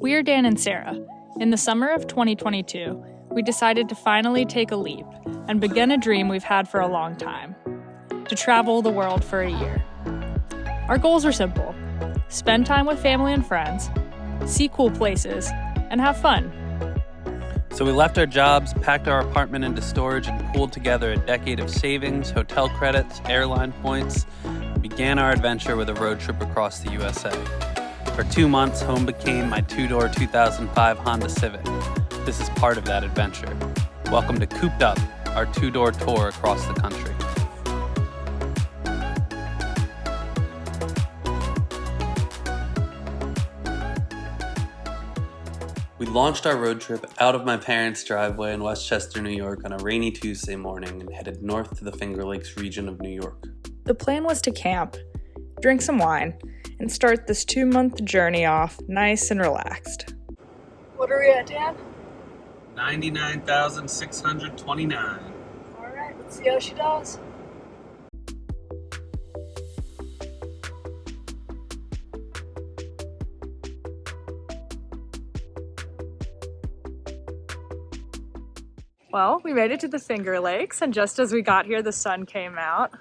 We're Dan and Sarah. In the summer of 2022, we decided to finally take a leap and begin a dream we've had for a long time: to travel the world for a year. Our goals were simple: spend time with family and friends, see cool places, and have fun. So we left our jobs, packed our apartment into storage, and pooled together a decade of savings, hotel credits, airline points, and began our adventure with a road trip across the USA. For 2 months, home became my two-door 2005 Honda Civic. This is part of that adventure. Welcome to Couped Up, our two-door tour across the country. We launched our road trip out of my parents' driveway in Westchester, New York on a rainy Tuesday morning and headed north to the Finger Lakes region of New York. The plan was to camp, drink some wine, and start this 2-month journey off nice and relaxed. What are we at, Dan? 99,629. All right, let's see how she does. Well, we made it to the Finger Lakes, and just as we got here, the sun came out.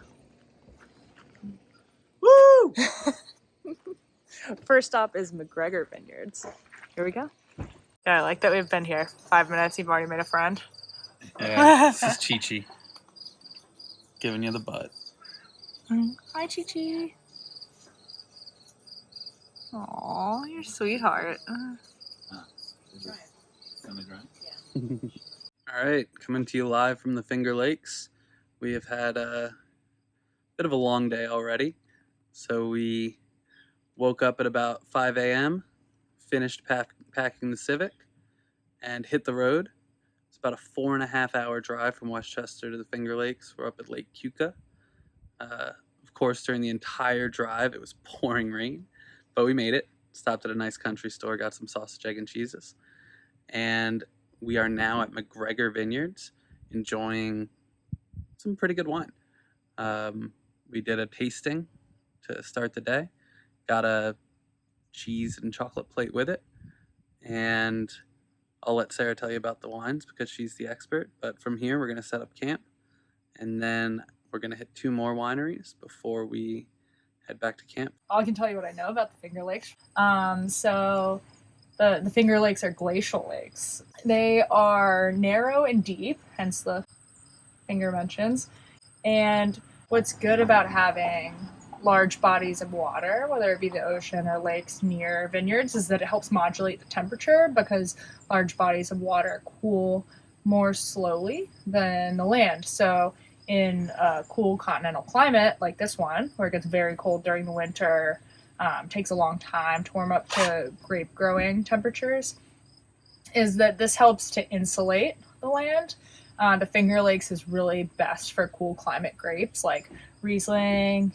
Woo! First stop is McGregor Vineyards. Here we go. Yeah, I like that we've been here 5 minutes. You've already made a friend. Yeah, this is Chi-Chi. Giving you the butt. Hi, Chi-Chi. Aw, you're a sweetheart. All right, coming to you live from the Finger Lakes. We have had a bit of a long day already. So we woke up at about 5 a.m., finished packing the Civic, and hit the road. It's about a 4.5-hour drive from Westchester to the Finger Lakes. We're up at Lake Keuka. Of course, during the entire drive, it was pouring rain, but we made it. Stopped at a nice country store, got some sausage, egg, and cheeses. And we are now at McGregor Vineyards, enjoying some pretty good wine. We did a tasting to start the day, got a cheese and chocolate plate with it, and I'll let Sarah tell you about the wines because she's the expert. But from here, we're going to set up camp, and then we're going to hit 2 more wineries before we head back to camp. I can tell you what I know about the Finger Lakes. So the Finger Lakes are glacial lakes. They are narrow and deep, hence the finger mentions. And what's good about having large bodies of water, whether it be the ocean or lakes near vineyards, is that it helps modulate the temperature because large bodies of water cool more slowly than the land. So in a cool continental climate like this one, where it gets very cold during the winter, takes a long time to warm up to grape growing temperatures, is that this helps to insulate the land. The Finger Lakes is really best for cool climate grapes like Riesling,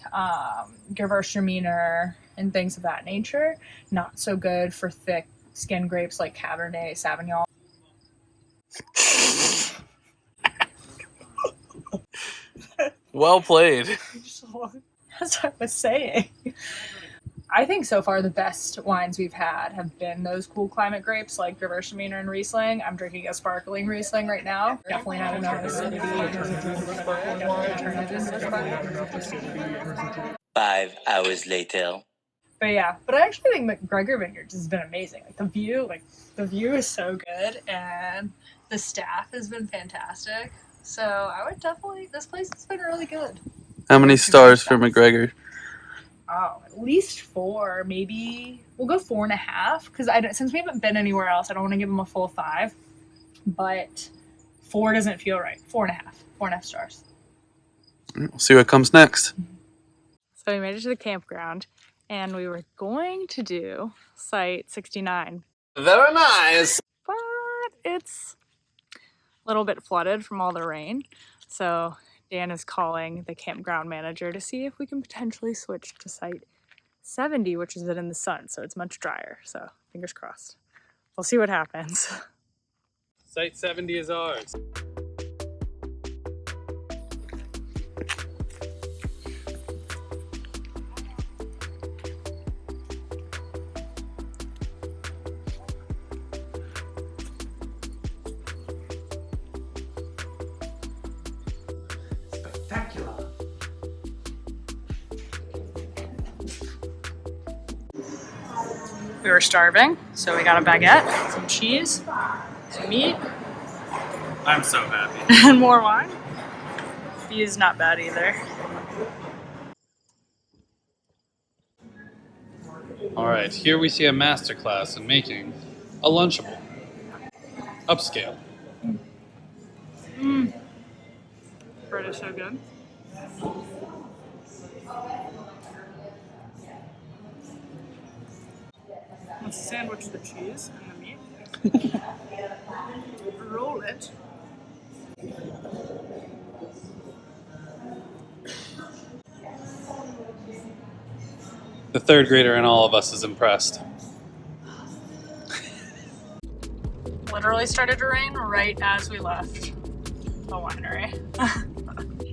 Gewürztraminer, and things of that nature. Not so good for thick skin grapes like Cabernet Sauvignon. Well played. That's what I was saying. I think so far the best wines we've had have been those cool climate grapes like Gewürztraminer and Riesling. I'm drinking a sparkling Riesling right now. Definitely not enough acidity. 5 hours later. But yeah, but I actually think McGregor Vineyards has been amazing. The view is so good, and the staff has been fantastic. So I would definitely, this place has been really good. How many stars for McGregor? Oh, at least 4, maybe. We'll go 4.5 because since we haven't been anywhere else, I don't want to give them a full 5. But 4 doesn't feel right. 4.5 stars. We'll see what comes next. So we made it to the campground, and we were going to do Site 69. Very nice. But it's a little bit flooded from all the rain. So Dan is calling the campground manager to see if we can potentially switch to Site 70, which is in the sun, so it's much drier. So fingers crossed. We'll see what happens. Site 70 is ours. We were starving, so we got a baguette, some cheese, some meat, I'm so happy. and more wine. Beef is not bad either. All right, here we see a masterclass in making a Lunchable. Upscale. Bread is so good. Let's sandwich the cheese and the meat. Roll it. The third grader in all of us is impressed. Literally started to rain right as we left the winery.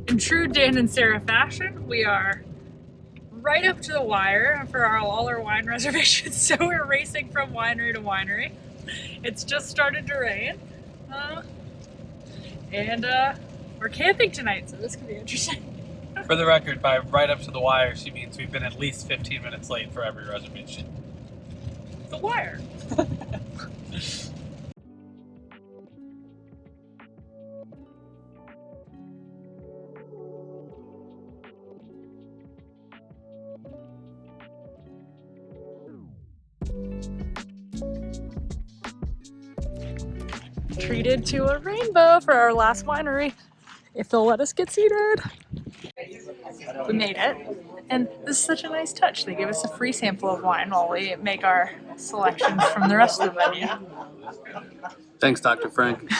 In true Dan and Sarah fashion, we are right up to the wire for all our wine reservations, so we're racing from winery to winery. It's just started to rain, and we're camping tonight, so this could be interesting. For the record, by right up to the wire, she means we've been at least 15 minutes late for every reservation. The wire. Treated to a rainbow for our last winery, if they'll let us get seated. We made it, and this is such a nice touch. They gave us a free sample of wine while we make our selections from the rest of the menu. Thanks, Dr. Frank.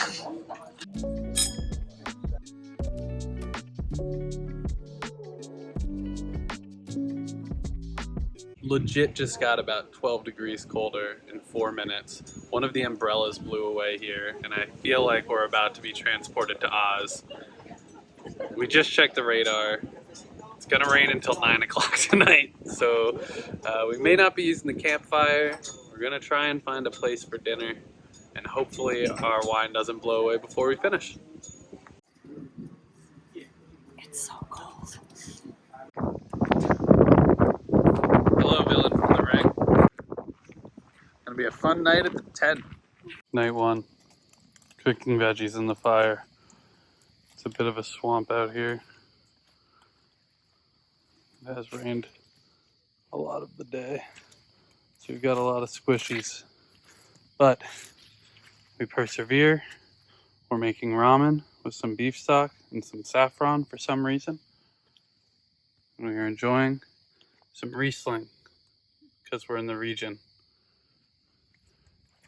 Legit just got about 12 degrees colder in 4 minutes. One of the umbrellas blew away here, and I feel like we're about to be transported to Oz. We just checked the radar. It's gonna rain until 9 o'clock tonight, so we may not be using the campfire. We're gonna try and find a place for dinner, and hopefully our wine doesn't blow away before we finish. It's so cold. Hello, villain from the ring. Gonna be a fun night at the tent. Night one, cooking veggies in the fire. It's a bit of a swamp out here. It has rained a lot of the day, so we've got a lot of squishies. But we persevere. We're making ramen with some beef stock and some saffron for some reason. And we're enjoying some Riesling because we're in the region.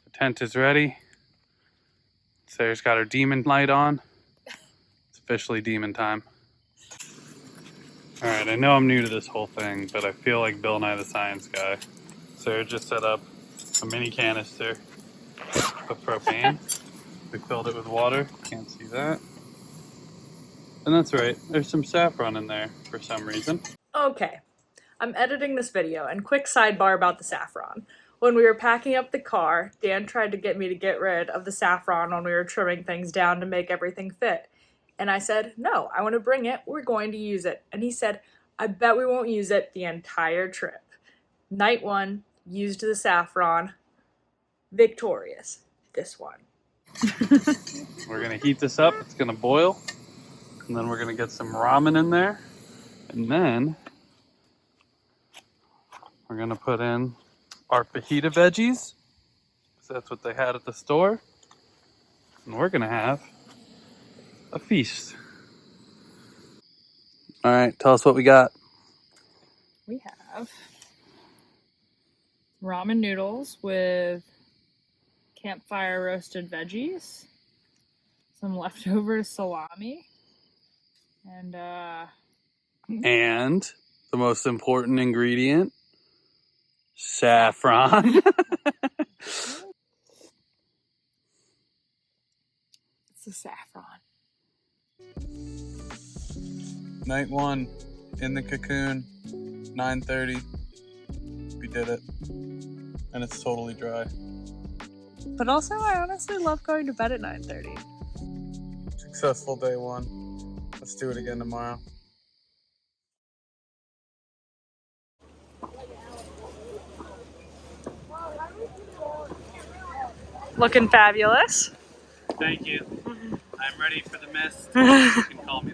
The tent is ready. Sarah's got her demon light on. It's officially demon time. All right, I know I'm new to this whole thing, but I feel like Bill Nye the Science Guy. Sarah just set up a mini canister of propane. We filled it with water, can't see that. And that's right, there's some saffron in there for some reason. Okay, I'm editing this video, and quick sidebar about the saffron. When we were packing up the car, Dan tried to get me to get rid of the saffron when we were trimming things down to make everything fit. And I said, no, I want to bring it, we're going to use it. And he said, I bet we won't use it the entire trip. Night one, used the saffron, victorious. This one. We're gonna heat this up, it's gonna boil, and then we're gonna get some ramen in there, and then we're gonna put in our fajita veggies, because that's what they had at the store, and we're gonna have a feast. All right, tell us what we got. We have ramen noodles with campfire roasted veggies, some leftover salami, and And the most important ingredient, saffron. it's the saffron. Night one, in the cocoon, 9:30. We did it. And it's totally dry. But also, I honestly love going to bed at 9:30. Successful day one. Let's do it again tomorrow. Looking fabulous. Thank you. I'm ready for the mist. You can call me